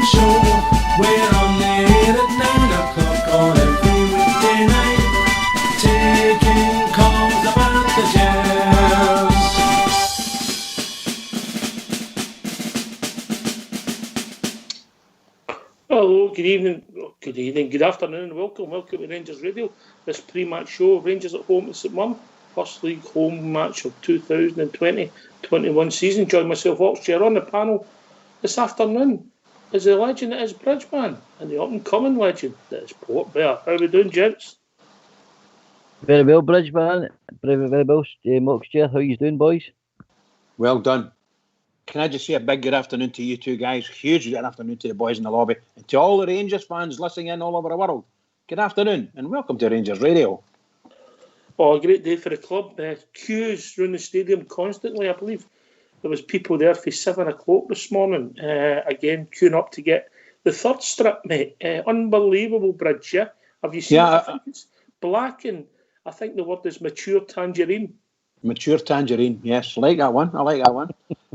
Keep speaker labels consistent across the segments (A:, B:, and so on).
A: Show. We're on the air at 9 o'clock on every weekday night, taking calls about the Jazz.
B: Hello, good evening, good afternoon, and welcome to Rangers Radio. This pre-match show, Rangers at home to St Mirren, first league home match of 2020-21 season. Join myself, Oxchair, on the panel this afternoon is the legend that is Bridgeman and the up-and-coming legend that is Port Bear. How are we doing, gents?
C: Very well, Bridgeman. Very well, Oxchair. How you doing, boys?
D: Well done. Can I just say a big good afternoon to you two guys? Huge good afternoon to the boys in the lobby. And to all the Rangers fans listening in all over the world. Good afternoon and welcome to Rangers Radio.
B: Oh, a great day for the club. Queues around the stadium constantly. I believe there was people there for 7 o'clock this morning. Again, queuing up to get the third strip, mate. Unbelievable, Bridge, yeah? Have you seen it? I think it's black and I think the word is mature tangerine.
D: Mature tangerine, yes. I like that one.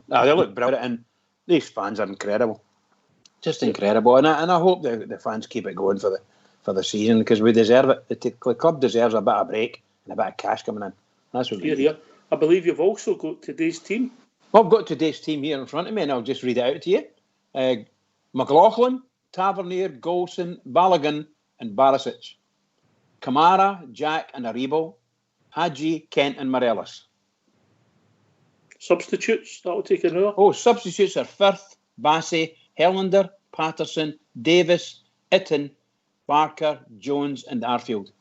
D: They look brilliant and these fans are incredible. Just incredible. And I hope the fans keep it going for the season because we deserve it. The club deserves a bit of break and a bit of cash coming in. That's what we need.
B: I believe you've also got today's team.
D: Well, I've got today's team here in front of me and I'll just read it out to you. McLaughlin, Tavernier, Golson, Balogun and Barisic. Kamara, Jack and Aribo. Hadji, Kent and Morelos.
B: Substitutes, that'll take an hour.
D: Oh, substitutes are Firth, Bassey, Helander, Patterson, Davis, Itten, Barker, Jones and Arfield.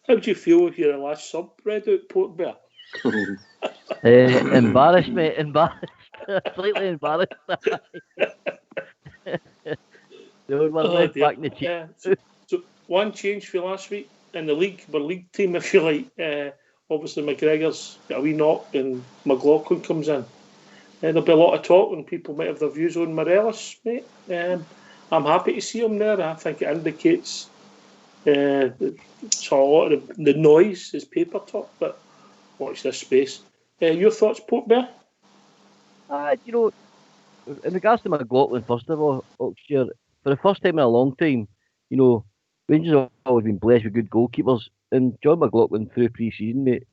B: How do you feel if you're the last sub read out, Port Bear?
C: Embarrassed, mate. Slightly embarrassed. Back in the cheek.
B: So one change for last week in the league, the league team, if you like. Obviously, McGregor's got a wee knock and McLaughlin comes in. There'll be a lot of talk and people might have their views on Morelos, mate. I'm happy to see him there. I think it indicates so a lot of the noise is paper talk, but watch this space. Your thoughts, Port Bear?
C: In regards to McLaughlin, first of all, Oxford, for the first time in a long time, Rangers have always been blessed with good goalkeepers. And John McLaughlin, through pre-season, mate,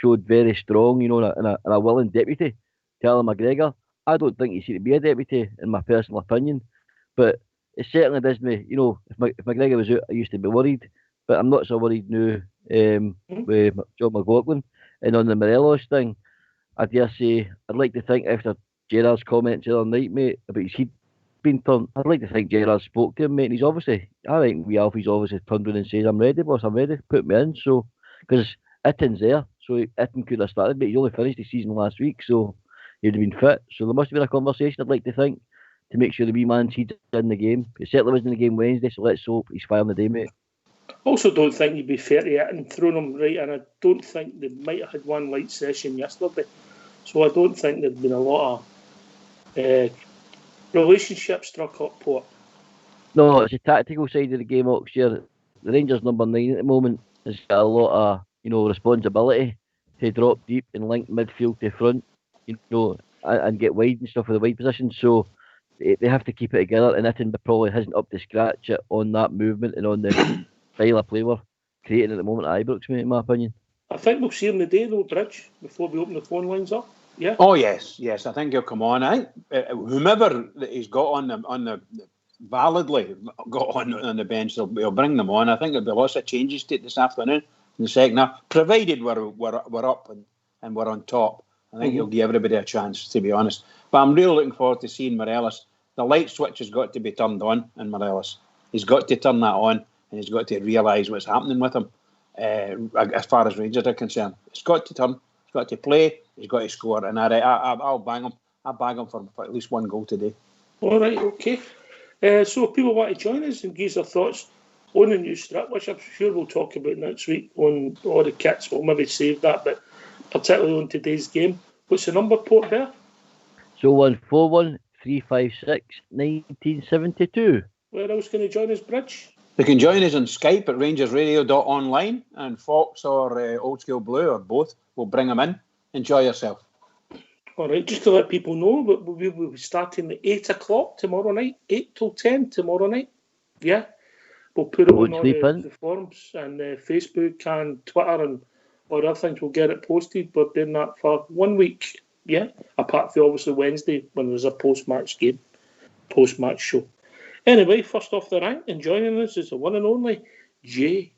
C: showed very strong, and a willing deputy to Alan McGregor. I don't think he should be a deputy, in my personal opinion. But it certainly does me, if McGregor was out, I used to be worried. But I'm not so worried now with John McLaughlin. And on the Morelos thing, I dare say, I'd like to think after Gerard's comments the other night, mate, about his head being turned, I'd like to think Gerard spoke to him, mate, and he's obviously, I think Alfie's obviously turned around and says, I'm ready, boss, I'm ready, put me in. So, because Itten's there, so Itten could have started, but he only finished the season last week, so he'd have been fit. So there must have been a conversation, I'd like to think, to make sure the wee man's he's in the game. It certainly wasn't in the game Wednesday, so let's hope he's firing the day, mate.
B: Also don't think you'd be fair to Itten throwing him right, and I don't think they might have had one light session yesterday. So I don't think there'd been a lot of relationship struck up, Port.
C: No, it's a tactical side of the game, Oxford. The Rangers number 9 at the moment has got a lot of, responsibility to drop deep and link midfield to front, and get wide and stuff for the wide position. So they have to keep it together, and Itten probably hasn't up to scratch on that movement and on the style of play we're creating at the moment at Ibrox, mate, in my opinion.
B: I think we'll see him today, though, Bridge, before we open the phone lines up. Yeah.
D: Oh yes. I think he'll come on. I think whomever that he's got on the validly got on the bench, he'll bring them on. I think there'll be lots of changes to it this afternoon in the second half, provided we're up and we're on top. I think he'll give everybody a chance, to be honest. But I'm really looking forward to seeing Morelos. The light switch has got to be turned on in Morelos. He's got to turn that on, and he's got to realise what's happening with him. As far as Rangers are concerned, it's got to turn. He's got to play. He's got to score, and I'll bang him. I'll bag him for at least one goal today.
B: All right, okay. So if people want to join us and give their thoughts on the new strip, which I'm sure we'll talk about next week on all the kits, we'll maybe save that, but particularly on today's game. What's the number, Port Bear?
C: 0141 356 1972.
B: Where else can they join us, Bridge?
D: They can join us on Skype at rangersradio.online, and Fox or Old School Blue or both will bring them in. Enjoy yourself.
B: All right, just to let people know, we'll be starting at 8 o'clock tomorrow night, 8 till 10 tomorrow night. Yeah, we'll put it
C: Won't
B: on
C: sleep
B: the
C: in.
B: forums and Facebook and Twitter and all other things. We'll get it posted. We're doing that for 1 week. Yeah, apart from obviously Wednesday when there's a post-match game, post-match show. Anyway, first off the rank and joining us is the one and only JFK.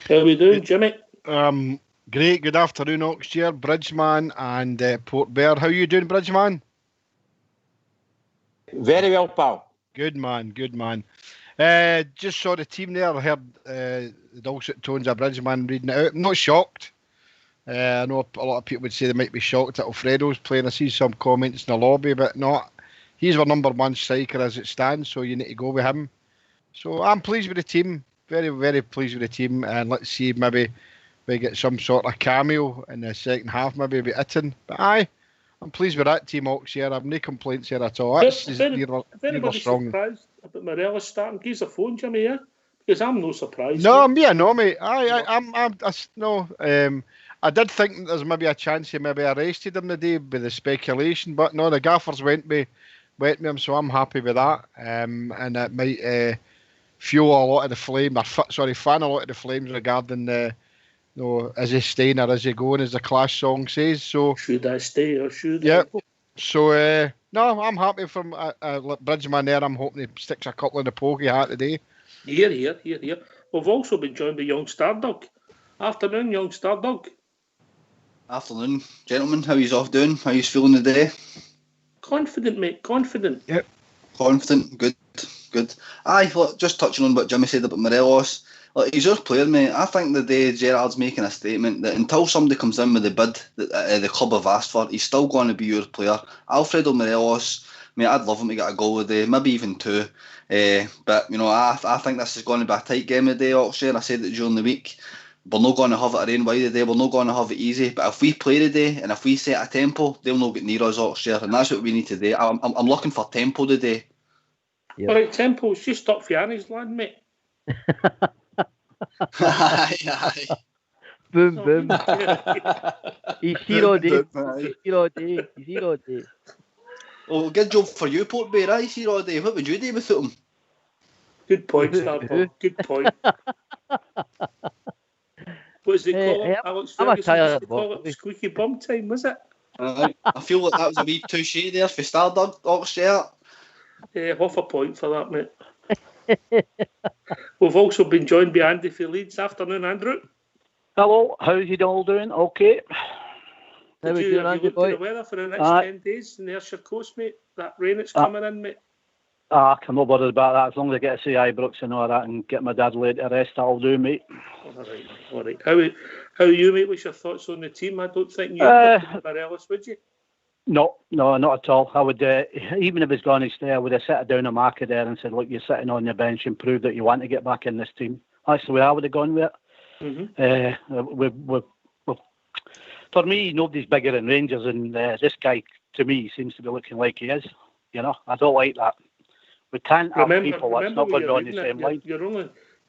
B: How are we doing, Jimmy?
E: Great. Good afternoon, Oxshire, Bridgeman, and Port Bear. How you doing, Bridgeman?
D: Very well, pal.
E: Good man. Just saw the team there. I heard the dulcet tones of Bridgeman reading it out. I'm not shocked. I know a lot of people would say they might be shocked that Alfredo's playing. I see some comments in the lobby, but not. He's our number one striker as it stands, so you need to go with him. So I'm pleased with the team. Very, very pleased with the team. And let's see, maybe we get some sort of cameo in the second half, maybe with Itten. But aye, I'm pleased with that team, Oxshire. I've no complaints here at all.
B: If anybody's surprised about Morelos starting, give us a phone, Jimmy, yeah? Because I'm no surprised.
E: No, mate. I did think there's maybe a chance he maybe arrested him today with the speculation, but no, the gaffers went with him, so I'm happy with that. And it might fuel a lot of the flame, fan a lot of the flames regarding is he staying or is he going, as the Clash song says. So
B: should I stay or should I go?
E: So no, I'm happy from Bridgeman there. I'm hoping he sticks a couple in the pokey hat today.
B: Here. We've also been joined by Young Stardog. Afternoon, Young Stardog.
F: Afternoon, gentlemen. How yous off doing? How yous feeling today?
B: Confident, mate. Confident.
E: Yep.
F: Confident. Good. Aye, look, just touching on what Jimmy said about Morelos. Look, he's your player, mate. I think the day Gerrard's making a statement that until somebody comes in with the bid that the club have asked for, he's still going to be your player. Alfredo Morelos, mate, I'd love him to get a goal today, maybe even two. But, I think this is going to be a tight game today, Oxshire. I said it during the week. We're not going to have it our own way today. We're not going to have it easy. But if we play today and if we set a tempo, they'll not get near us, Oxshire. And that's what we need today. I'm looking for tempo today.
C: Yep.
B: All right, tempo's just up for Annie's land, mate.
F: Aye.
C: Boom. He's here all day. He's here all day.
F: Well, good job for you, Port Bear. He's here all day. What would you do without him?
B: Good point, Stardog. Good point. What does they call it? Alex Ferguson used to call it squeaky bum time, was it?
F: I feel like that was a wee touche there for Stardog, Oxshire.
B: Yeah, half a point for that, mate. We've also been joined by Andy for Leeds. Afternoon, Andrew.
G: Hello, how's you all doing? Okay.
B: Have you looked at the weather for the next 10 days in the Ayrshire coast, mate? That rain that's coming in, mate?
G: I'm not bothered about that. As long as I get to see Ibrox and all that and get my dad laid to rest, that'll do, mate.
B: All right. How are you, mate? What's your thoughts on the team? I don't think you would Morelos, would you?
G: No, not at all. I would, even if he's going to stay, I would have sat down a marker there and said, look, you're sitting on your bench and prove that you want to get back in this team. That's the way I would have gone with it. Mm-hmm. For me, nobody's bigger than Rangers, and this guy, to me, seems to be looking like he is. I don't like that. We can't have people that's not going on the same line.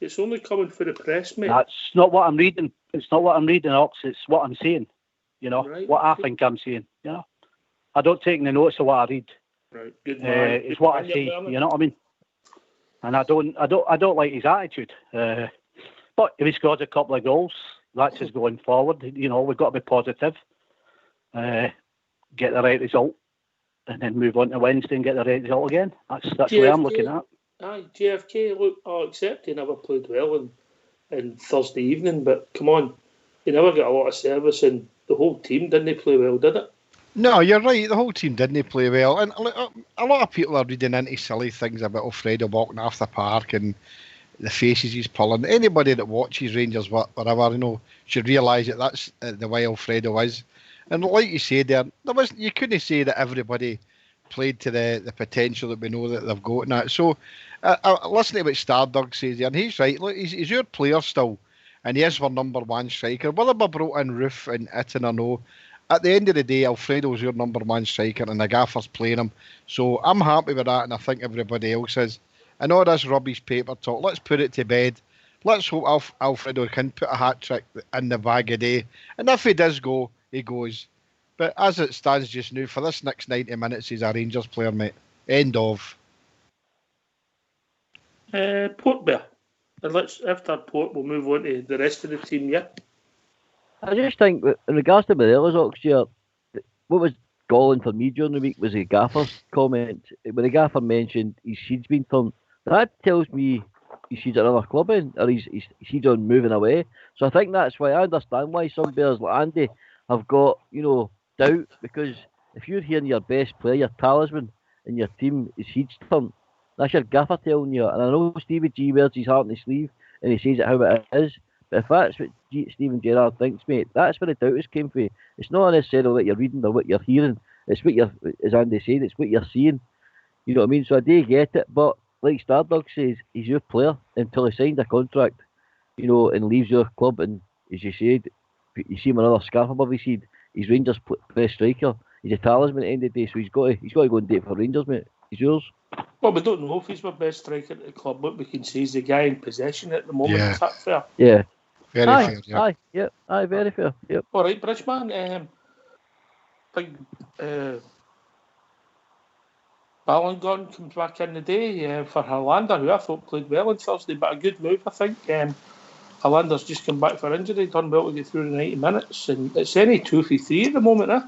B: It's only coming for the press, mate.
G: That's not what I'm reading. It's not what I'm reading, Ox. It's what I'm seeing.
B: Right.
G: What I think I'm seeing. I don't take the notes of what I read.
B: Right. Good man.
G: It's what I see. You know what I mean? And I don't like his attitude. But if he scores a couple of goals, that's his going forward. We've got to be positive. Get the right result. And then move on to Wednesday and get the right result again. That's the way I'm looking at it.
B: Aye, JFK, look, I'll accept he never played well on Thursday evening, but come on, he never got a lot of service, and the whole team didn't play well, did it?
E: No, you're right, the whole team didn't play well, and a lot of people are reading into silly things about Alfredo walking off the park and the faces he's pulling. Anybody that watches Rangers, whatever, should realise that that's the way Alfredo is. And like you said there, you couldn't say that everybody played to the potential that we know that they've got now. So, listen to what Stardog says there, and he's right. Look, he's your player still, and he is our number one striker. Whether we brought in Roof and Itten or no, at the end of the day, Alfredo's your number one striker, and the gaffer's playing him. So I'm happy with that, and I think everybody else is. And all this rubbish paper talk, let's put it to bed. Let's hope Alfredo can put a hat trick in the bag a day, and if he does go, he goes. But as it stands just now, for this next 90 minutes, he's a Rangers player, mate. End of.
B: Port Bear. And after Port, we'll move on to the rest of the team, yeah?
C: I just think, in regards to Morelos, Oxford, what was galling for me during the week was the gaffer's comment. When the gaffer mentioned his seed's been turned, that tells me he sees another club in, or he's on moving away. So I think that's why I understand why some bears like Andy have got, doubt, because if you're hearing your best player, your talisman in your team is seed's turned, that's your gaffer telling you. And I know Stevie G wears his heart on his sleeve and he says it how it is. But if that's what Stephen Gerrard thinks, mate, that's where the doubters came from. It's not necessarily what you're reading or what you're hearing. It's what as Andy said, it's what you're seeing. You know what I mean? So I do get it. But like Stardog says, he's your player until he signs a contract, and leaves your club. And as you said, you see him another scarf above his head. He's Rangers' best striker. He's a talisman at the end of the day. So he's got to go and date for Rangers, mate. He's yours.
B: Well, we don't know if he's my best striker at the club. What we can say is the guy in possession at the moment.
E: Yeah.
B: Is that fair?
C: Yeah.
E: Very fair. Yeah.
C: Aye, very fair. Yep.
B: All right, Bridgeman. Big Ballingall comes back in the day for Hollander, who I thought played well on Thursday, but a good move, I think. Hollander's just come back for injury, done well to get through the 90 minutes, and it's only 2-3 at the moment, eh?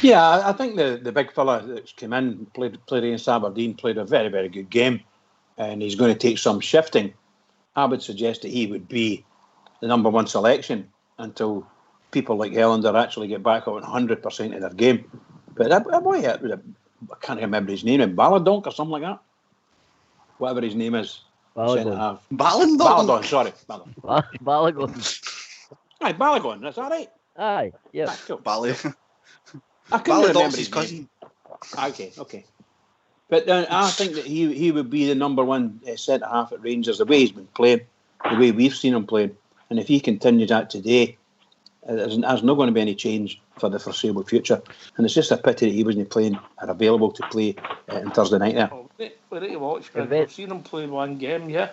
D: Yeah, I think the big fella that's come in, played against Aberdeen, played a very, very good game, and he's going to take some shifting. I would suggest that he would be the number one selection until people like Hollander actually get back on 100% of their game. But that boy, I can't remember his name, Balladonk or something like that. Whatever his name is.
C: Ballagón.
F: Ballon,
D: sorry.
C: Ballagón.
D: Aye, Ballagón, that's all right.
C: Aye, yeah.
D: That's cool.
F: Bally.
D: I couldn't remember
F: Balladon's
D: his
F: his cousin.
D: name. Okay. But I think that he would be the number one centre-half at Rangers, the way he's been playing, the way we've seen him playing. And if he continues that today, there's not going to be any change for the foreseeable future. And it's just a pity that he wasn't playing or available to play on Thursday night there.
B: We're ready to watch, but I've seen him play one game, yeah.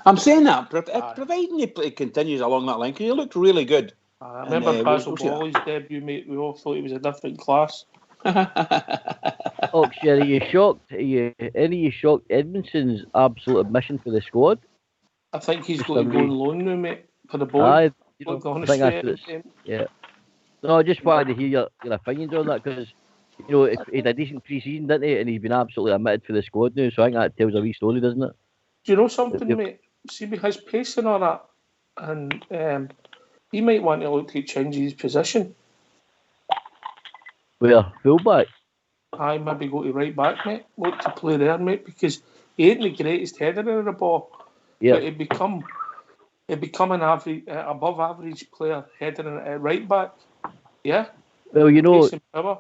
D: I'm saying that, providing he continues along that line, because he looked really good.
B: I remember Basil Bowley's debut, mate. We all thought he was a different class.
C: Oh, sure, are you shocked? Any of you shocked Edmondson's absolute admission for the squad?
B: I think he's going to go on loan now, mate, for the boy.
C: Aye,
B: I
C: think that's yeah. No, I just wanted to hear your opinions on that, because if he had a decent pre-season, didn't he? And he's been absolutely admitted for the squad now, so I think that tells a wee story, doesn't it?
B: Do you know something, mate? See, with his pace and all that, and he might want to look to change his position.
C: Where? Fullback?
B: Aye, maybe go to right back, mate. Look to play there, mate, because he ain't the greatest header in the ball.
C: Yeah.
B: But he'd become an average, above average player heading at right back. Yeah.
C: Well,
B: Pace and power.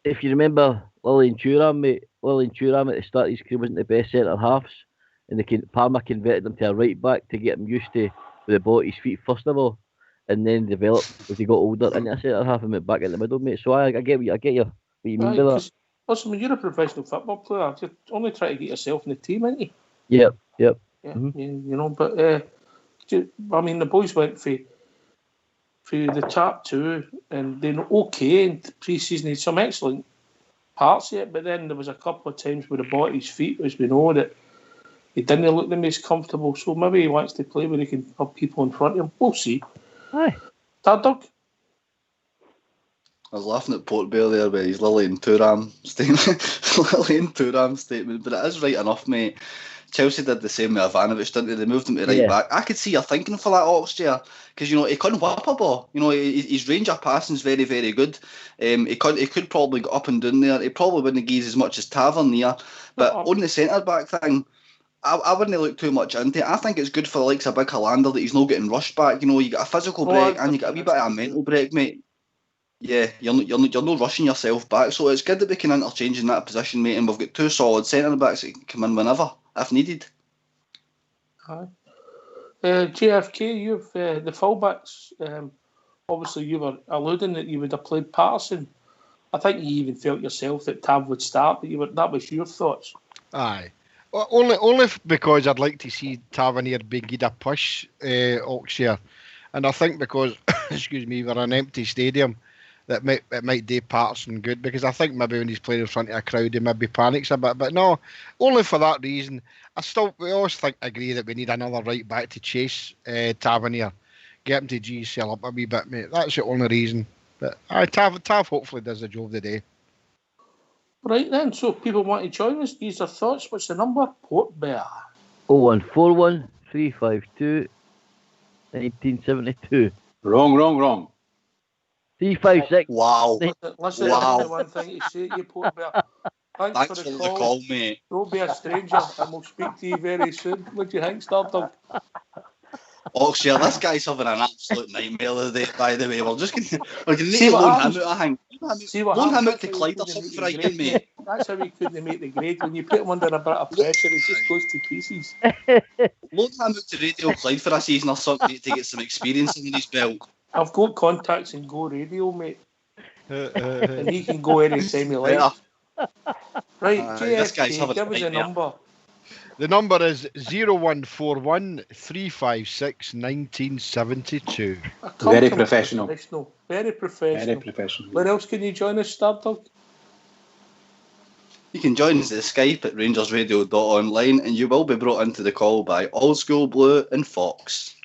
C: if you remember Lillian Thuram, mate, at the start of his career wasn't the best centre halves, and Parma converted him to a right back to get him used to with the ball at his feet first of all, and then developed as he got older into a centre half and went back in the middle, mate. So I get what you mean by that.
B: Listen, when you're a professional football player, you're only trying to get yourself in the team, aren't you?
C: Yep.
B: Yeah,
C: Mm-hmm.
B: But I mean, the boys went for the top two, and they're okay in pre-season. He had some excellent parts of it, but then there was a couple of times where the ball at his feet, as we know, that he didn't look the most comfortable. So maybe he wants to play where he can have people in front of him. We'll see.
C: Aye.
B: Doug?
F: I was laughing at Port Bear there with his Lillian Thuram statement, but it is right enough, mate. Chelsea did the same with Ivanovic, didn't they? They moved him to right back. I could see your thinking for that, Oxford, because he couldn't whip a ball. His range of passing is very, very good. He could probably go up and down there. He probably wouldn't give as much as Tavernier, but on the centre back thing, I wouldn't look too much into it. I think it's good for the likes of Big Hollander that he's not getting rushed back. You get a physical break and you get a wee bit of a mental break, mate. Yeah, you're not rushing yourself back, so it's good that we can interchange in that position, mate. And we've got two solid centre backs that can come in whenever, if needed.
B: Aye. JFK, you've the fullbacks. Obviously, you were alluding that you would have played Patterson. I think you even felt yourself that Tav would start, but that was your thoughts.
E: Aye. Well, only because I'd like to see Tavernier begin a push, Oxshire. And I think because, excuse me, we're an empty stadium, it might do Patterson good, because I think maybe when he's playing in front of a crowd he maybe panics a bit. But no, only for that reason. We always agree that we need another right back to chase Tavernier. Get him to GCL up a wee bit, mate. That's the only reason. But Tav hopefully does the job today.
B: Right then, so people want to join us. These are thoughts. What's the number? Port Bear.
C: 0141 352 1972.
D: Wrong.
C: 356.
F: Wow.
B: Listen,
F: Wow.
B: the one thing to say to you, Port Bear.
F: Thanks
B: for
F: for
B: the
F: the call, mate.
B: Don't be a stranger, and we'll speak to you very soon. What do you think, Stardog?
F: Oxshire, this guy's having an absolute nightmare of the day, by the way. We're need
B: See
F: to
B: what
F: loan
B: happens.
F: him out, I think.
B: See what
F: Loan him
B: happens.
F: out to Clyde or something for a
B: That's
F: game, mate.
B: That's how he couldn't make the grade. When you put him under a bit of pressure, it just goes to pieces.
F: Loan him out to Radio Clyde for a season or something, mate, to get some experience in his belt.
B: I've got contacts in Go Radio, mate. And he can go anytime he likes. Right,
F: this guy's
B: JFK,
F: having
B: give
F: a
B: us a
F: nightmare.
B: number.
E: The number is 0141 356 1972.
D: Very professional.
B: Very professional.
D: Very professional.
B: Where else can you join us, Stardog?
F: You can join us at Skype at rangersradio.online, and you will be brought into the call by Old School Blue and Fox.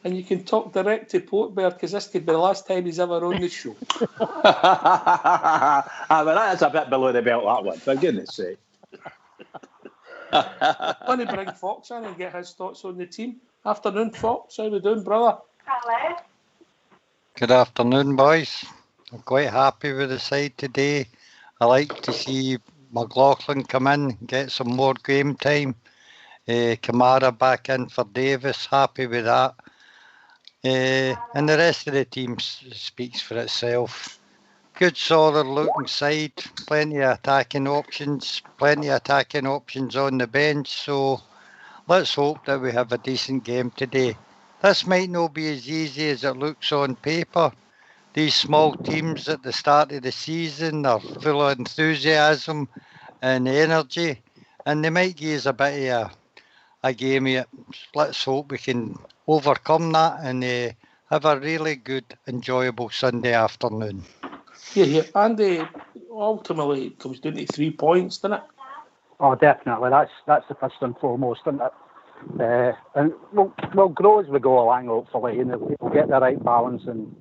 B: And you can talk direct to Port Bear, because this could be the last time he's ever on the show.
D: But that's a bit below the belt, that one, for goodness sake.
B: I'm going to bring Fox in and get his thoughts on the team. Afternoon, Fox. How we doing, brother?
H: Hello.
I: Good afternoon, boys. I'm quite happy with the side today. I like to see McLaughlin come in, get some more game time. Kamara back in for Davis, happy with that. And the rest of the team speaks for itself. Good solid looking side, plenty of attacking options on the bench, so let's hope that we have a decent game today. This might not be as easy as it looks on paper. These small teams at the start of the season are full of enthusiasm and energy, and they might give us a bit of a game here. Let's hope we can overcome that and have a really good, enjoyable Sunday afternoon.
B: Yeah. And ultimately, it comes down to 3 points, doesn't it?
G: Oh, definitely. That's the first and foremost, isn't it? And we'll grow as we go along, hopefully, and we'll get the right balance and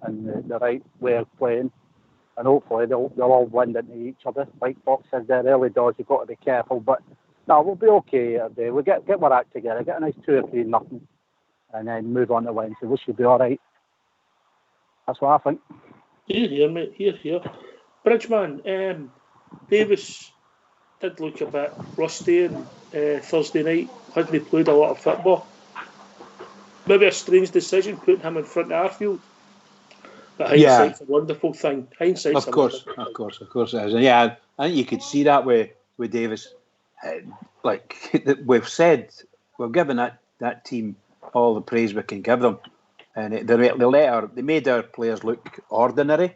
G: the right way of playing, and hopefully they'll all blend into each other. Like Fox said there, early doors, you've got to be careful, but no, we'll be okay today. We'll get our act together, get a nice 2 or 3-0, and then move on to Wednesday. We should be all right. That's what I think.
B: Here, mate. Here. Bridgeman, Davis did look a bit rusty on Thursday night. Hadn't played a lot of football. Maybe a strange decision putting him in front of Arfield. But hindsight's a wonderful thing.
D: Of course it is. And yeah, I think you could see that with Davis. Like we've said, we've given that team all the praise we can give them. And they made our players look ordinary,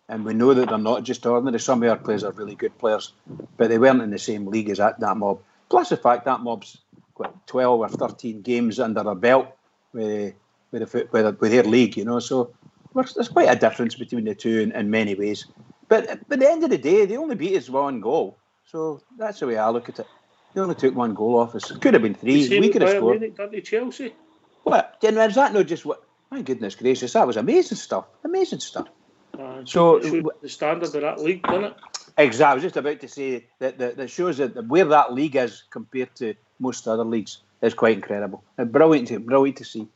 D: and we know that they're not just ordinary. Some of our players are really good players, but they weren't in the same league as that mob. Plus the fact that mob's got 12 or 13 games under their belt with their league, you know. So there's quite a difference between the two in many ways. But at the end of the day, they only beat us 1 goal. So that's the way I look at it. They only took 1 goal off us. Could have been 3. We could have scored.
B: Done to Chelsea.
D: What? Is that not just what? My goodness gracious, that was amazing stuff.
B: So the standard of that league, doesn't it?
D: Exactly. I was just about to say that shows that where that league is compared to most other leagues is quite incredible. Brilliant to see.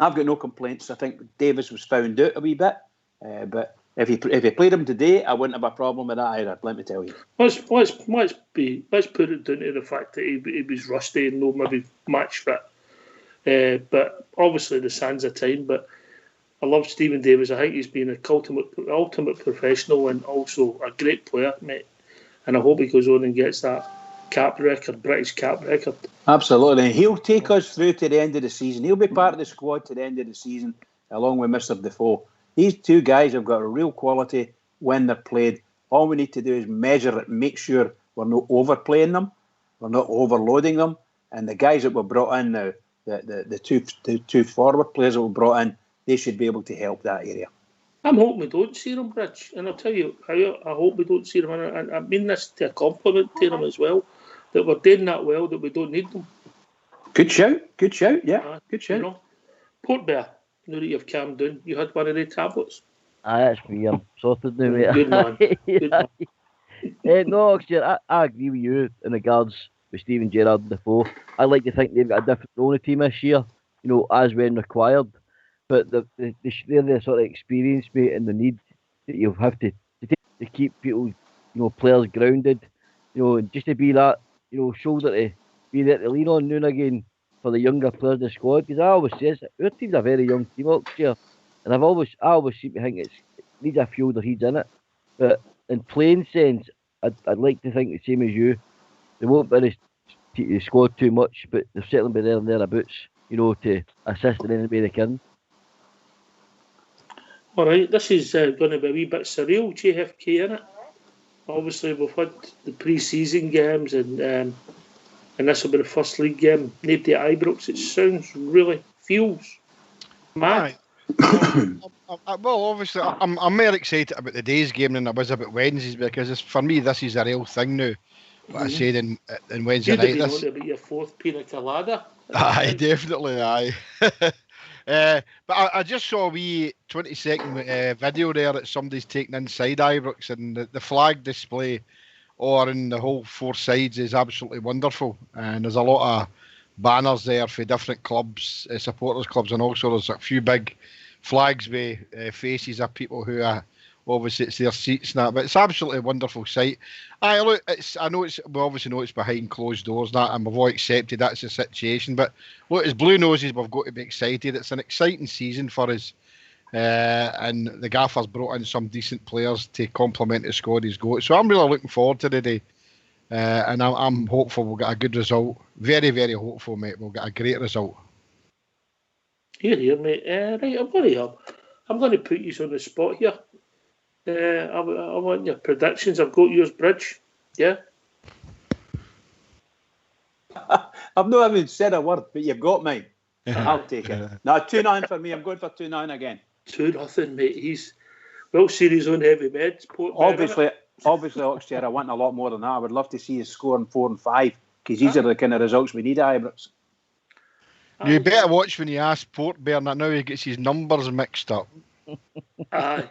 D: I've got no complaints. I think Davis was found out a wee bit, but if he played him today, I wouldn't have a problem with that either. Let me tell you.
B: Let's put it down to the fact that he was rusty and no maybe match fit. But obviously the sands of time. But I love Stephen Davis. I think he's been a ultimate professional and also a great player, mate. And I hope he goes on and gets that British cap record.
D: Absolutely. He'll take us through to the end of the season. He'll be part of the squad to the end of the season, along with Mr. Defoe. These 2 guys have got a real quality when they're played. All we need to do is measure it, make sure we're not overplaying them, we're not overloading them. And the guys that were brought in now, the two forward players that were brought in, they should be able to help that area.
B: I'm hoping we don't see them, Bridge. And I'll tell you, I hope we don't see them. And I mean this to a compliment to them as well, that we're doing that well, that we don't need them.
D: Good shout, yeah, good shout.
B: You know, Port Bear, you know that you've calmed down. You had one of the tablets.
C: That's me. I'm sorted now, mate.
B: Good man. Good man.
C: No, actually, I agree with you in regards with Steven Gerrard and Defoe. I like to think they've got a different role in the team this year, you know, as when required. But they're the sort of experience, mate, and the need that you have to keep people, you know, players grounded, you know, and just to be that, you know, shoulder to be there to lean on now and again for the younger players in the squad. Because I always say this, our team's a very young team next year, and I always seem to think it needs a few other heads in it. But in playing sense, I'd like to think the same as you. They won't be the squad too much, but they'll certainly be there and thereabouts, you know, to assist in any way they can.
B: All right, this is going to be a wee bit surreal, JFK, innit? Obviously, we've had the pre-season games, and this will be the first league game. Nobody at Ibrox. It feels mad.
E: Well, obviously, I'm more excited about the day's game than I was about Wednesday's, because for me, this is a real thing now. What I said in Wednesday night.
B: You'd have been about your fourth pina colada.
E: Aye, definitely, aye. But I just saw a wee 20-second video there that somebody's taken inside Ibrox, and the flag display in the whole four sides is absolutely wonderful. And there's a lot of banners there for different clubs, supporters clubs, and also there's a few big flags with faces of people who are obviously it's their seats and that. But it's absolutely a wonderful sight. We obviously know it's behind closed doors and that, and we've all accepted that's the situation. But look, as Blue Noses, we've got to be excited. It's an exciting season for us, and the gaffer's brought in some decent players to complement the squad he's got. So I'm really looking forward to the day, and I'm hopeful we'll get a good result. Very, very hopeful, mate. We'll get a great result.
B: Here, mate. Right, I'm going to put you on the spot here. I want your predictions. I've got yours, Bridge. Yeah?
D: I've not even said a word, but you've got mine. I'll take it. No, 2-9 for me. I'm going for 2-9 again. 2-0,
B: mate. He's series on heavy meds.
D: Obviously, Oxford, I want a lot more than that. I would love to see us scoring 4 and 5, because these are the kind of results we need at Ibrox.
E: You better watch when you ask Port Bernard now. He gets his numbers mixed up.
B: Aye.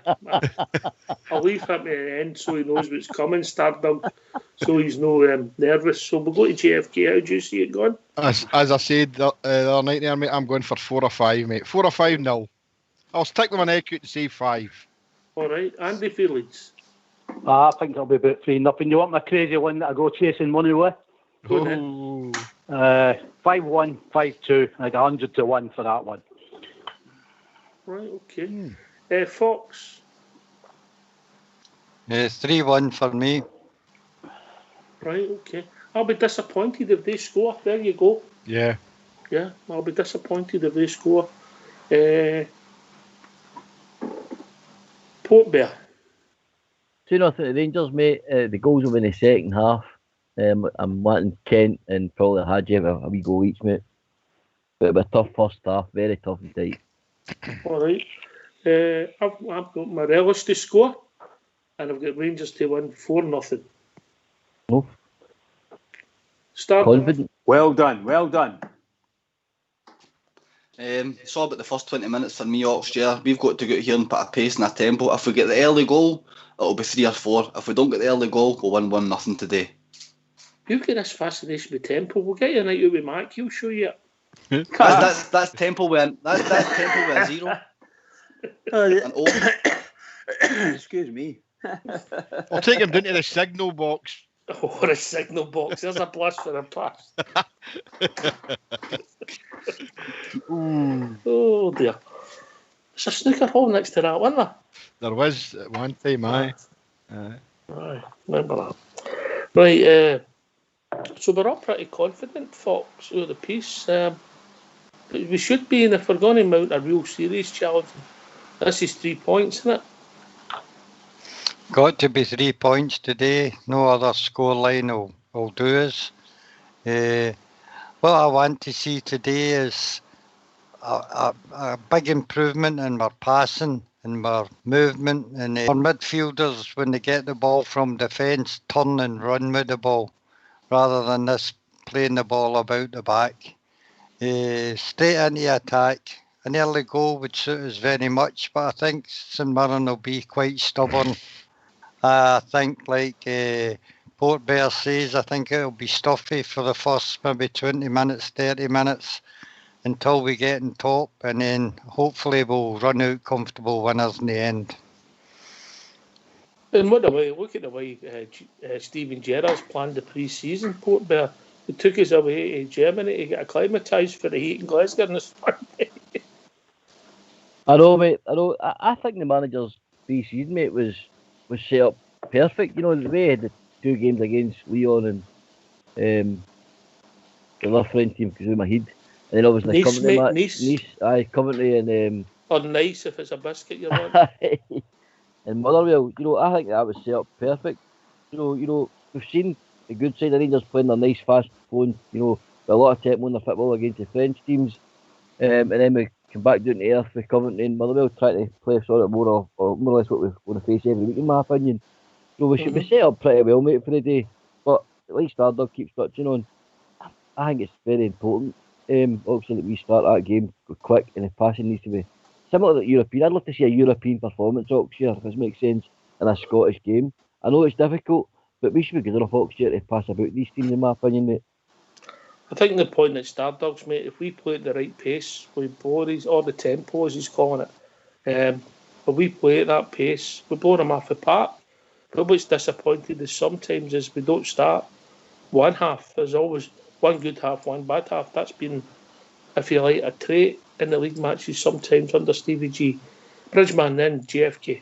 B: I'll leave him to the end so he knows what's coming, Stardom, so he's no nervous. So we'll go to JFK. How do you see it going?
E: As I said the other night there, mate, I'm going for 4 or 5, mate. 4 or 5-0. I'll stick with my neck out and say 5.
B: All right. Andy Felix.
G: I think it'll be about 3-0. You want my crazy one that I go chasing money with?
B: Go ahead.
G: 5-1, 5-2, like 100-1 for that one.
B: Right, okay. Fox?
I: 3-1 for me.
B: Right, okay. I'll be disappointed if they score. There you go.
E: Yeah.
B: Yeah, I'll be disappointed if they score. Port Bear?
C: 2-0 to the Rangers, mate. The goals will be in the second half. I'm wanting Kent and probably Hadji have a wee goal each, mate. But it'll be a tough first half, very tough and tight.
B: All right. I've got Morelos to score, and I've got Rangers to win 4-0.
C: Oh.
B: Start.
C: Confident.
D: Well done.
F: So about the first 20 minutes for me, Oxford. We've got to go out here and put a pace and a tempo. If we get the early goal, it'll be 3 or 4. If we don't get the early goal, we'll win 1-0 today.
B: You've got this fascination with tempo. We'll get you a night out with Mac. He'll show you.
F: That's tempo with a 0. An O.
D: Excuse me.
E: I'll take him down to the signal box.
B: Oh, the signal box. There's a blast for a pass. Oh, dear. There's a snooker hall next to that, wasn't there?
E: There was at one time, aye.
B: Aye, remember that. Right, so we're all pretty confident, Fox, of the piece. We should be, and if we're going to mount a real serious challenge, this is 3 points, isn't it?
I: Got to be 3 points today. No other scoreline will do us. What I want to see today is a big improvement in our passing and our movement, and our midfielders, when they get the ball from defence, turn and run with the ball rather than this playing the ball about the back. Straight into attack. An early goal would suit us very much, but I think St Mirren will be quite stubborn. I think, like Port Bear says, I think it'll be stuffy for the first maybe 20 minutes, 30 minutes until we get in top, and then hopefully we'll run out comfortable winners in the end.
B: And what the way, look at the way Steven Gerrard's planned the pre-season, Port Bear. He took us away to Germany to get acclimatised for the heat in Glasgow in the summer.
C: I know, mate. I know. I think the manager's pre-season, mate, was set up perfect. You know, the way he had the 2 games against Lyon and the other French team, because my head, and then obviously
B: Nice,
C: Coventry,
B: mate, Nice.
C: Aye, Coventry and
B: Or nice if it's a biscuit you want.
C: and Motherwell. You know, I think that was set up perfect. You know, we've seen the good side of Rangers playing their nice, fast flowing, you know, with a lot of tempo in their football against the French teams, and then we come back down to earth with Coventry and Motherwell, trying to play sort of more or more or less what we want to face every week, in my opinion. So we should be set up pretty well, mate, for the day. But like Stardog keeps touching on, I think it's very important, obviously, that we start that game quick and the passing needs to be similar to the European. I'd love to see a European performance, Oxford, if this makes sense, in a Scottish game. I know it's difficult, but we should be good enough, Oxford, to pass about these teams, in my opinion, mate.
B: I think the point that Stardog's made, if we play at the right pace, we blow these, or the tempo as he's calling it, if we play at that pace, we blow them off the park. But what's disappointed is sometimes is we don't start one half. There's always one good half, one bad half. That's been, if you like, a trait in the league matches sometimes under Stevie G. Bridgman, then JFK.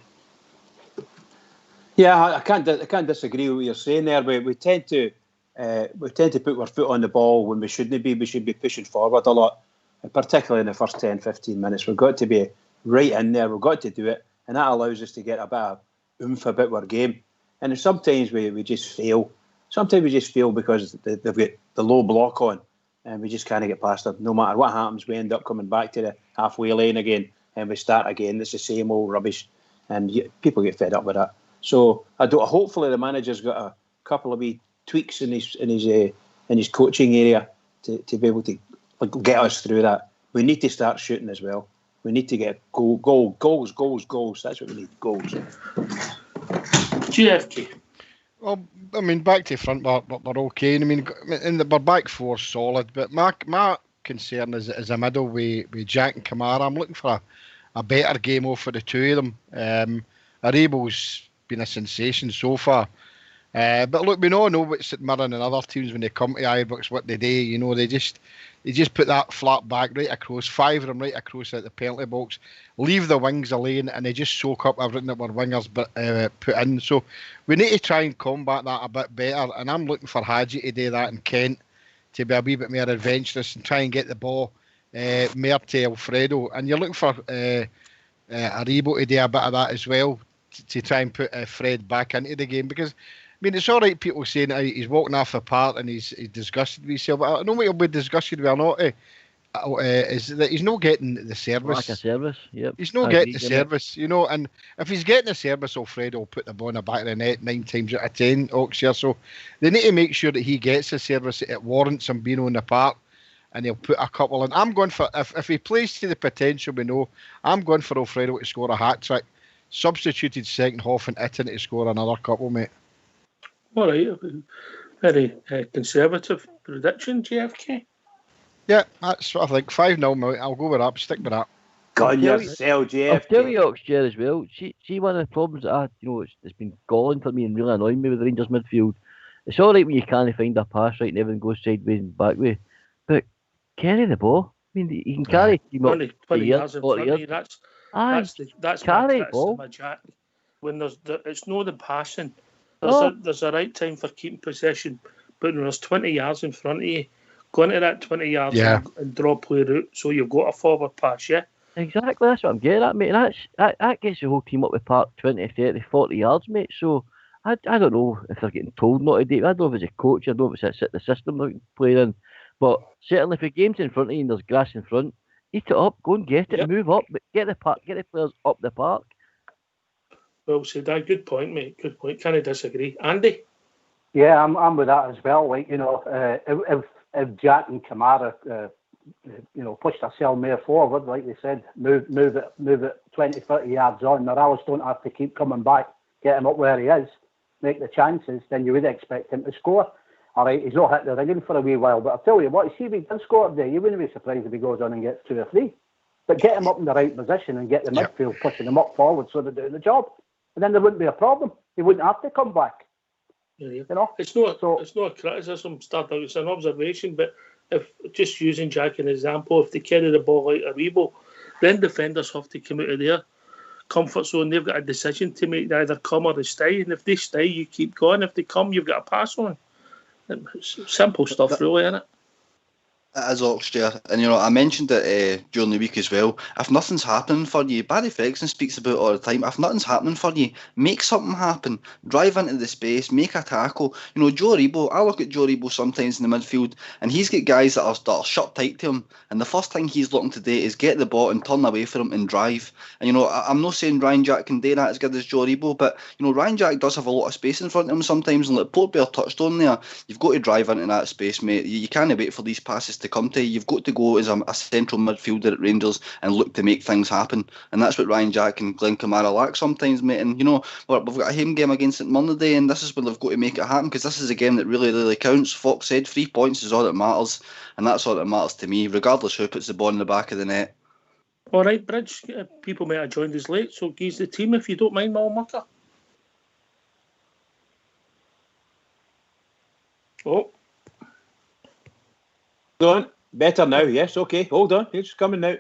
D: Yeah, I can't disagree with what you're saying there. We tend to put our foot on the ball when we shouldn't be. We should be pushing forward a lot, and particularly in the first 10, 15 minutes. We've got to be right in there. We've got to do it, and that allows us to get a bit of oomph about our game. And sometimes we just fail. Sometimes we just fail because they've got the low block on, and we just can't get past them. No matter what happens, we end up coming back to the halfway lane again, and we start again. It's the same old rubbish, and people get fed up with that. So hopefully the manager's got a couple of wee tweaks in his coaching area to be able to get us through that. We need to start shooting as well. We need to get goals. That's what we need, goals.
B: GFK.
E: Well, I mean, back to front, they're okay. I mean, in the back four solid, but my concern is a middle with Jack and Kamara. I'm looking for a better game off for the two of them. Aribo's been a sensation so far. But look, we all know what St Mirren and other teams, when they come to Ibrox, what they do. You know, they just put that flat back right across, 5 of them right across at the penalty box, leave the wings alone, and they just soak up everything that our wingers put in. So we need to try and combat that a bit better. And I'm looking for Hadji to do that, and Kent to be a wee bit more adventurous and try and get the ball more to Alfredo. And you're looking for Aribo to do a bit of that as well, to try and put Fred back into the game. Because, I mean, it's all right people saying he's walking off the park and he's disgusted with himself, but I know what he'll be disgusted with or not, is that he's not getting the service.
C: Like a service, yep.
E: He's not getting the service, you know, and if he's getting the service, Alfredo will put the ball in the back of the net 9 times out of 10, Oxford. So they need to make sure that he gets the service, it warrants him being on the park, and he'll put a couple in. I'm going for, if he plays to the potential we know, I'm going for Alfredo to score a hat-trick, substituted second half and Itten to score another couple, mate.
B: All right, very conservative prediction, JFK.
E: Yeah, that's what I think. 5-0, mate. I'll go with that. Stick with that.
D: Go on yourself, JFK.
C: I'll tell you, Oxford, as well. See, one of the problems that it's been galling for me and really annoying me with the Rangers midfield. It's all right when you can't find a pass right and everything goes sideways and back way, but carry the ball. I mean, you can carry him up
B: 20 yards in front of you. That's
C: carry
B: my
C: ball.
B: criticism, Jack. When it's no the passing.
C: Oh.
B: There's a right time for keeping possession, but when there's 20 yards in front of you, go into that 20 yards and draw play route so you've got a forward pass, yeah?
C: Exactly, that's what I'm getting at, mate. That gets the whole team up with park 20, 30, 40 yards, mate. So I don't know if they're getting told not to do it. I don't know if it's a coach, I don't know if it's the system they're playing in. But certainly if the game's in front of you and there's grass in front, Eat it up, go and get it,
B: Yep.
C: move up, but get the players up the park.
B: Well said, good point, mate. Good point. Can't disagree. Andy?
G: Yeah, I'm with that as well. Like, you know, if Jack and Kamara, you know, push themselves more forward, like they said, move it 20, 30 yards on. Morelos don't have to keep coming back, get him up where he is, make the chances, then you would expect him to score. All right, he's not hit the ring for a wee while, but I'll tell you what, see if he does score today, you wouldn't be surprised if he goes on and gets 2 or 3. But get him up in the right position and get the midfield pushing him up forward so they're doing the job. And then there wouldn't be a problem. He wouldn't have to come back.
B: Yeah.
G: You know?
B: It's not a criticism, Starter, it's an observation, but if just using Jack as an example, if they carry the ball out of Rebo, then defenders have to come out of their comfort zone. They've got a decision to make. They either come or they stay, and if they stay, you keep going. If they come, you've got to pass on. It's simple stuff, really, isn't it?
F: It is Oxford, and you know, I mentioned it during the week as well. If nothing's happening for you, Barry Ferguson speaks about it all the time. If nothing's happening for you, make something happen. Drive into the space, make a tackle. You know, Joe Rebo, I look at Joe Rebo sometimes in the midfield, and he's got guys that are shut tight to him, and the first thing he's looking to do is get the ball and turn away from him and drive. And you know, I'm not saying Ryan Jack can do that as good as Joe Rebo, but you know, Ryan Jack does have a lot of space in front of him sometimes, and like Port Bear touched on there, you've got to drive into that space, mate. You can't wait for these passes to come to you. You've got to go as a central midfielder at Rangers and look to make things happen, and that's what Ryan Jack and Glenn Kamara lack sometimes, mate. And you know, we've got a home game against St Mirren today, and this is where they've got to make it happen, because this is a game that really, really counts. Fox said 3 points is all that matters, and that's all that matters to me, regardless who puts the ball in the back of the net.
B: All right, Bridge, people might have joined us late, so geez the team if you don't mind, Mal Mucker. Oh.
D: Hold on. Better now, yes, okay. Hold on, it's coming now.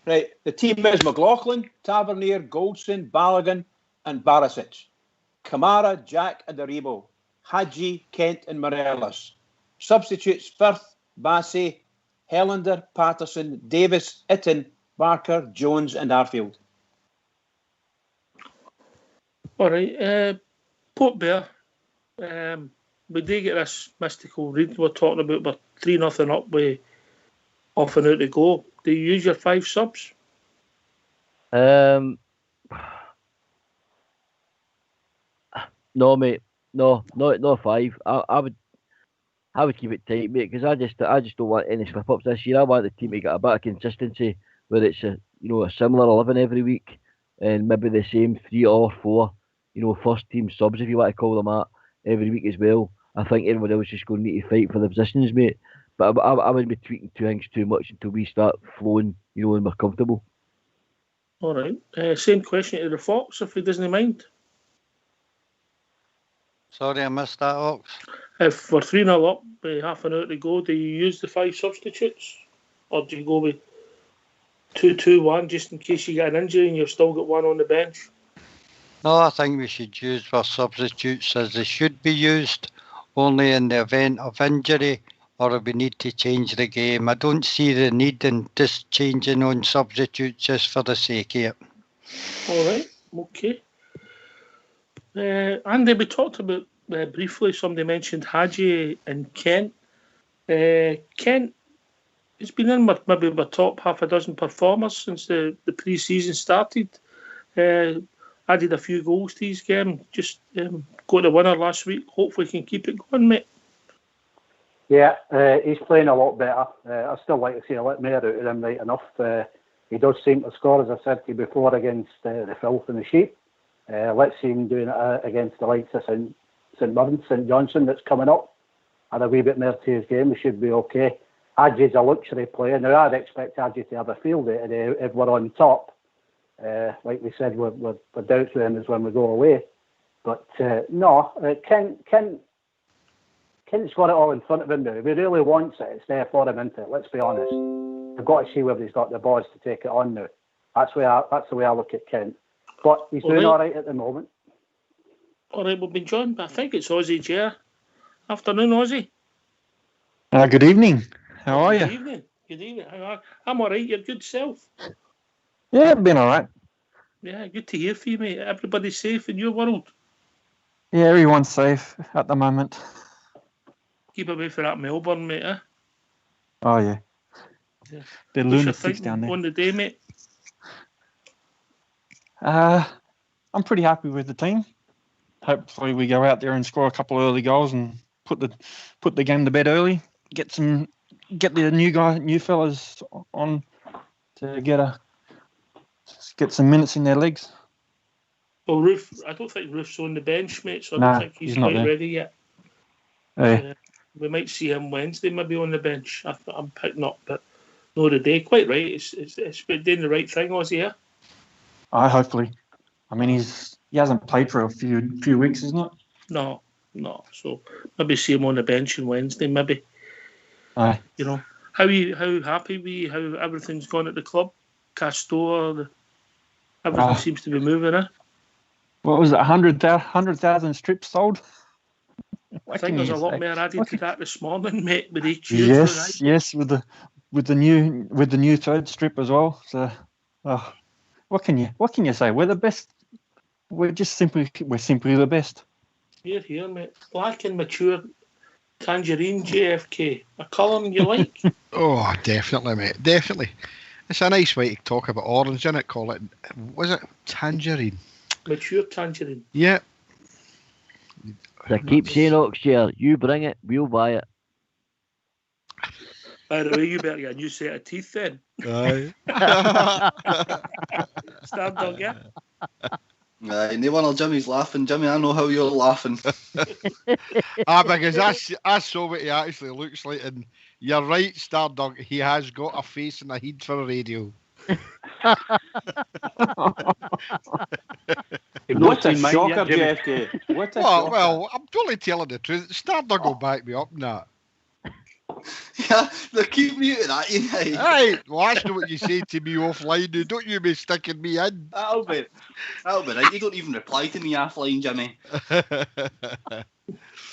D: Right, the team is McLaughlin, Tavernier, Goldson, Balogun and Barisic. Kamara, Jack and Aribo. Hadji, Kent and Morelos. Substitutes Firth, Bassey, Helander, Patterson, Davis, Itten, Barker, Jones and Arfield.
B: All right, Port Bear, we do get this mystical read we're talking about. We're 3-0 up with off and out to go. Do you use your 5 subs?
C: No, mate. No, 5. I would keep it tight, mate, because I just don't want any slip ups this year. I want the team to get a bit of consistency, where it's a similar 11 every week, and maybe the same 3 or 4, first team subs, if you want to call them that, every week as well. I think everyone else is just going to need to fight for the positions, mate. But I wouldn't be tweaking 2 things too much until we start flowing, and we're comfortable.
B: All right. Same question to the Fox, if he doesn't mind.
I: Sorry, I missed that, Ox.
B: If we're 3-0 up with half an hour to go, do you use the 5 substitutes? Or do you go with 2-2-1 just in case you get an injury and you've still got one on the bench?
I: No, I think we should use our substitutes as they should be used, only in the event of injury or if we need to change the game. I don't see the need in just changing on substitutes just for the sake of it.
B: All right, okay. Andy, we talked about briefly, somebody mentioned Hadji and Kent. Kent has been in maybe my top half a dozen performers since the pre-season started. Added a few goals to his game. Just got the winner last week. Hopefully he can keep it going, mate.
G: Yeah, he's playing a lot better. I still like to see a lot more out of him, right enough. He does seem to score, as I said to you before, against the Filth and the Sheep. Let's see him doing it against the likes of St Mirren, St Johnson that's coming up. And a wee bit more to his game, he should be okay. Hadji's a luxury player. Now, I'd expect Hadji to have a field day today if we're on top. Like we said, we're doubts with him is when we go away. But Kent's got it all in front of him now. If he really wants it, it's there for him, isn't it? Let's be honest. We've got to see whether he's got the balls to take it on now. That's the way I look at Kent. But he's doing all right at the moment.
B: All right, we've been joined by, I think it's Ozzy J. Afternoon, Ozzy.
H: Good evening. How are you?
B: Good evening. I'm all right. Your good self.
H: Yeah, been all right.
B: Yeah, good to hear from you, mate. Everybody's safe in your world.
H: Yeah, everyone's safe at the moment.
B: Keep away from that Melbourne, mate, eh?
H: Oh, yeah.
B: Yeah.
H: They're
B: What's your
H: lunatics
B: thinking
H: down there.
B: on the day, mate?
H: I'm pretty happy with the team. Hopefully, we go out there and score a couple of early goals and put the game to bed early. Get the new fellas on to get some minutes in their legs.
B: Well, Roof, I don't think Roof's on the bench, mate, so I
H: Nah,
B: don't think he's
H: he's not
B: quite
H: there.
B: ready yet.
H: Yeah.
B: We might see him Wednesday, maybe on the bench. I'm picking up, but no, the day, quite right. It's doing the right thing, Ozzy, yeah?
H: Hopefully. I mean, he hasn't played for a few weeks, isn't it?
B: No. So maybe see him on the bench on Wednesday, maybe.
H: Aye.
B: You know, how happy we, how everything's gone at the club, Castor, everything seems to be moving, eh?
H: What was it? 100,000 strips sold.
B: I think there's a lot more added to that this morning, mate. With each year,
H: yes, with the new third strip as well. So, what can you say? We're the best. We're simply the best.
B: Here, mate. Black and mature tangerine JFK. A colour you like?
E: Oh, definitely, mate. Definitely. It's a nice way to talk about orange, isn't it? Call it, was it tangerine?
B: Mature tangerine.
E: Yeah.
C: I keep saying Oxshire, you bring it, we'll buy it.
B: By the way, you better get a new set of teeth then.
E: Aye.
B: Star dog, yeah?
F: No wonder Jimmy's laughing. Jimmy, I know how you're laughing.
E: Because I saw what he actually looks like, and you're right, Stardog. He has got a face and a head for a radio.
D: What a shocker, JFK. What a shocker.
E: Well, I'm totally telling the truth. Stardog will back me up in that.
F: Yeah, they keep muting at you now.
E: Aye, well, that's not what you say to me offline. Now. Don't you be sticking me in.
F: That'll be right. You don't even reply to me offline, Jimmy.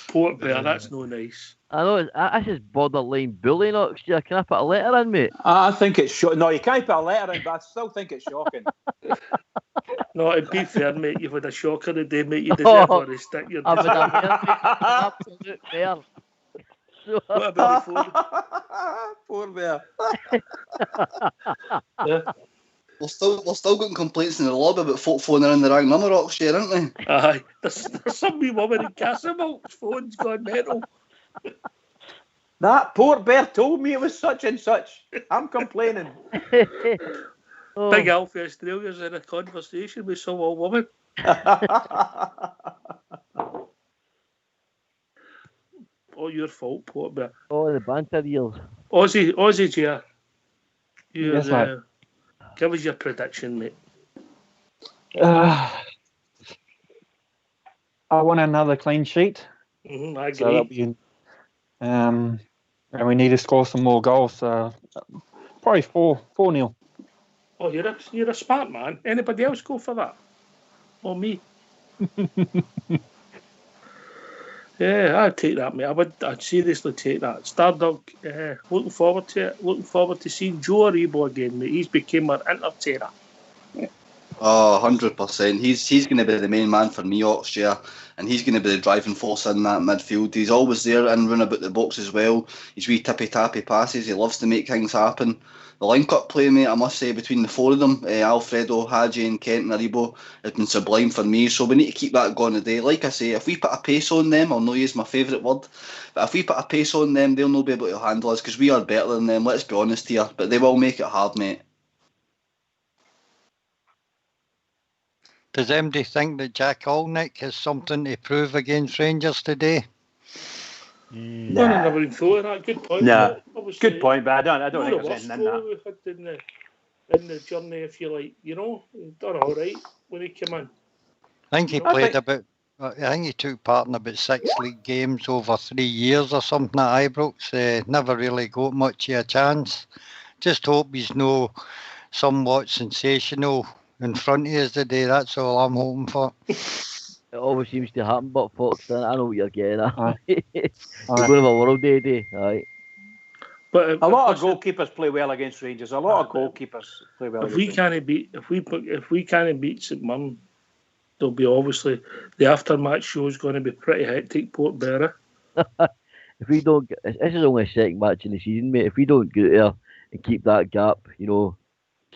B: Port Bear, that's no nice.
C: I know, that's just borderline bullying, Oxshire. Can I put a letter in, mate?
D: I think it's shocking. No, you can't put a letter in, but I still think it's shocking.
B: No, to be fair, mate, you've had a shocker today, mate. You deserve all the stick. You're
C: I've had a bear, mate. An absolute bear.
B: What about the phone?
F: Poor Bear.
B: Yeah.
F: We're still getting complaints in the lobby about folk phoning in the wrong number, Oxshire, aren't they?
B: Aye. There's some wee woman in Castlemilk's phone's gone mental.
D: That poor Bear told me it was such and such. I'm complaining.
C: Oh.
B: Big Alfie Australia's in a conversation with some old woman. All your fault, Port Bear.
C: Oh, the banter years.
B: Aussie, Gia.
H: Yes, mate.
B: Give us your prediction, mate.
H: I want another clean sheet.
B: I agree.
H: So that'll be, and we need to score some more goals. Probably 4-0.
B: Oh, you're a smart man. Anybody else go for that? Or me? Yeah, I'd take that, mate. I'd seriously take that. Stardog, looking forward to it. Looking forward to seeing Joe Aribo again, mate. He's become our entertainer.
F: Oh, 100%. He's going to be the main man for me, Oxshire, and he's going to be the driving force in that midfield. He's always there and run about the box as well. His wee tippy-tappy passes. He loves to make things happen. The link-up play, mate, I must say, between the four of them, Alfredo, Hadji and Kent and Aribo, has been sublime for me. So we need to keep that going today. Like I say, if we put a pace on them, I'll know use my favourite word, but if we put a pace on them, they'll not be able to handle us because we are better than them, let's be honest here. But they will make it hard, mate.
I: Does anybody think that Jack Alnick has something to prove against Rangers today?
B: No, I never even thought of that. Good point.
D: No, good point, but I don't think there's anything in that.
B: We had in the journey, if you like, you know, he's done all right when he came in.
I: I think he played I think he took part in about 6 league games over 3 years or something at Ibrox. Never really got much of a chance. Just hope he's no somewhat sensational in front of us today. That's all I'm hoping for.
C: It always seems to happen, but Fox, I know what you're getting at. You're going to have a world day today, aye.
B: But
D: a lot of goalkeepers play well against Rangers. A lot of goalkeepers play well.
B: If we can't beat St Mirren, there'll be obviously the aftermatch show is going to be pretty hectic. Port Bearer.
C: If we don't, this is only a second match in the season, mate. If we don't get there and keep that gap, keep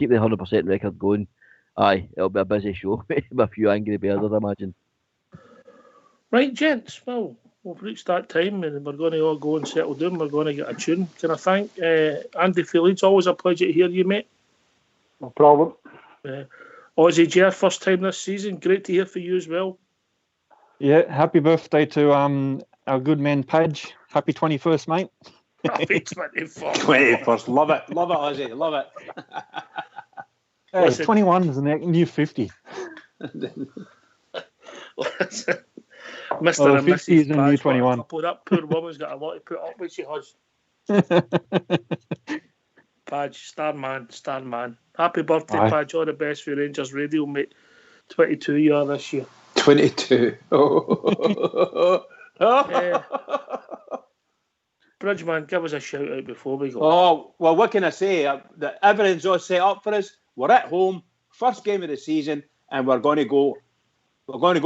C: the 100% record going, aye, it'll be a busy show with a few angry bears, I'd imagine.
B: Right, gents. Well, we've reached that time, and we're going to all go and settle down. We're going to get a tune. Can I thank Andy Phillips? Always a pleasure to hear you, mate.
G: No problem.
B: Aussie Jeff, first time this season. Great to hear from you as well.
H: Yeah, happy birthday to our good man Padge. Happy 21st, mate.
B: Happy 21st.
D: 21st. Love it, Aussie. Love it.
H: Hey, 21 is the new 50.
B: Listen, Mr.
H: Oh,
B: and
H: 50 is
B: Mrs.
H: the new
B: Padge,
H: 21.
B: couple, that poor woman's got a lot to put up with, she has. Padge, star man. Happy birthday,
H: Aye.
B: Padge. All the best for Rangers Radio, mate. 22 you are this year.
D: 22. Oh.
B: Bridgeman, give us a shout out before we go.
D: Oh, well, what can I say? That everything's all set up for us. We're at home, first game of the season, and we're going to go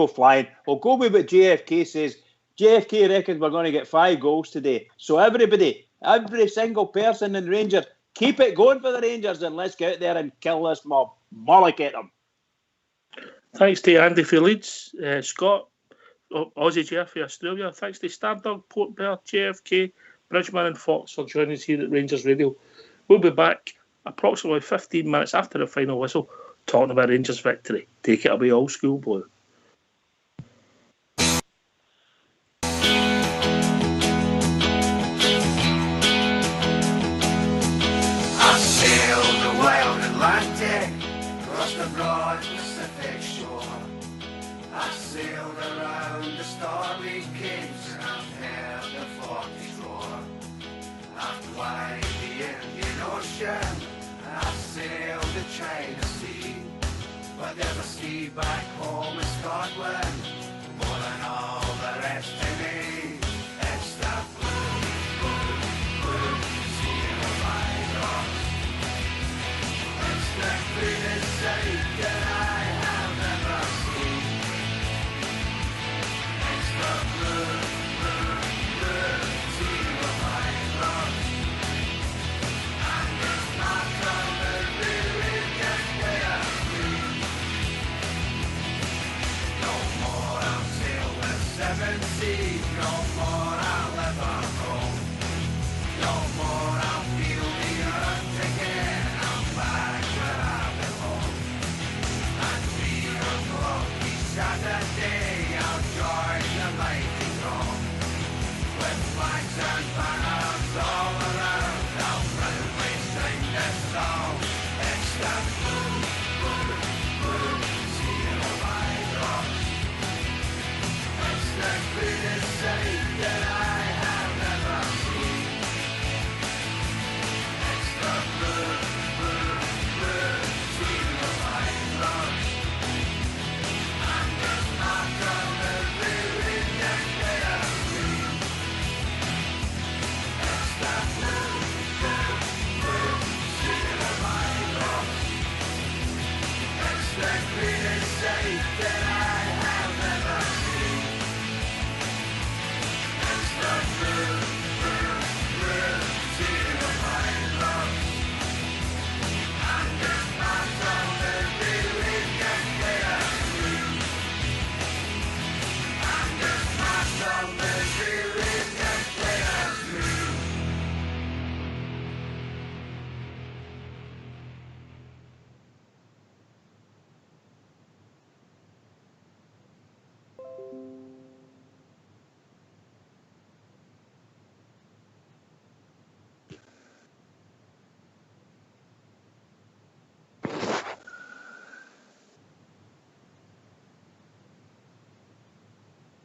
D: flying. We'll go with what JFK says. JFK reckons we're going to get 5 goals today. So everybody, every single person in Rangers, keep it going for the Rangers, and let's get out there and kill this mob. Mollick at them.
B: Thanks to Andy for Leeds, Scott, Aussie Jeff for Australia. Thanks to Stardog, Port Blair, JFK, Bridgeman and Fox for joining us here at Rangers Radio. We'll be back approximately 15 minutes after the final whistle talking about Rangers victory. Take it away, Old School Blue.
A: I sailed the wild Atlantic, crossed the broad Pacific shore. I sailed around the stormy capes and I've heard the 40s roar. I've climbed the Indian Ocean and I've sailed the China Sea. But there's a sea back home in Scotland, more than all the rest to me. It's the blue, blue, blue sea of my rocks. It's the cleanest sight that I have ever seen. It's the blue, blue, blue sea of my rocks. And it's not on the really just where no more I'll sail the 7 seas, no more I'll ever roam. No more I'll feel the earth again, I'm back where I belong. And 3 o'clock each Saturday, I'll join the mighty throng. With flags and banners all around, I'll proudly sing this song. It's the blue, blue, blue sea of my rocks. It's the greatest sight that I have ever seen. It's the blue, blue, blue sea of my rocks. And it's not gonna really get better green. It's the blue, blue, blue sea of my rocks. It's the greatest sight that I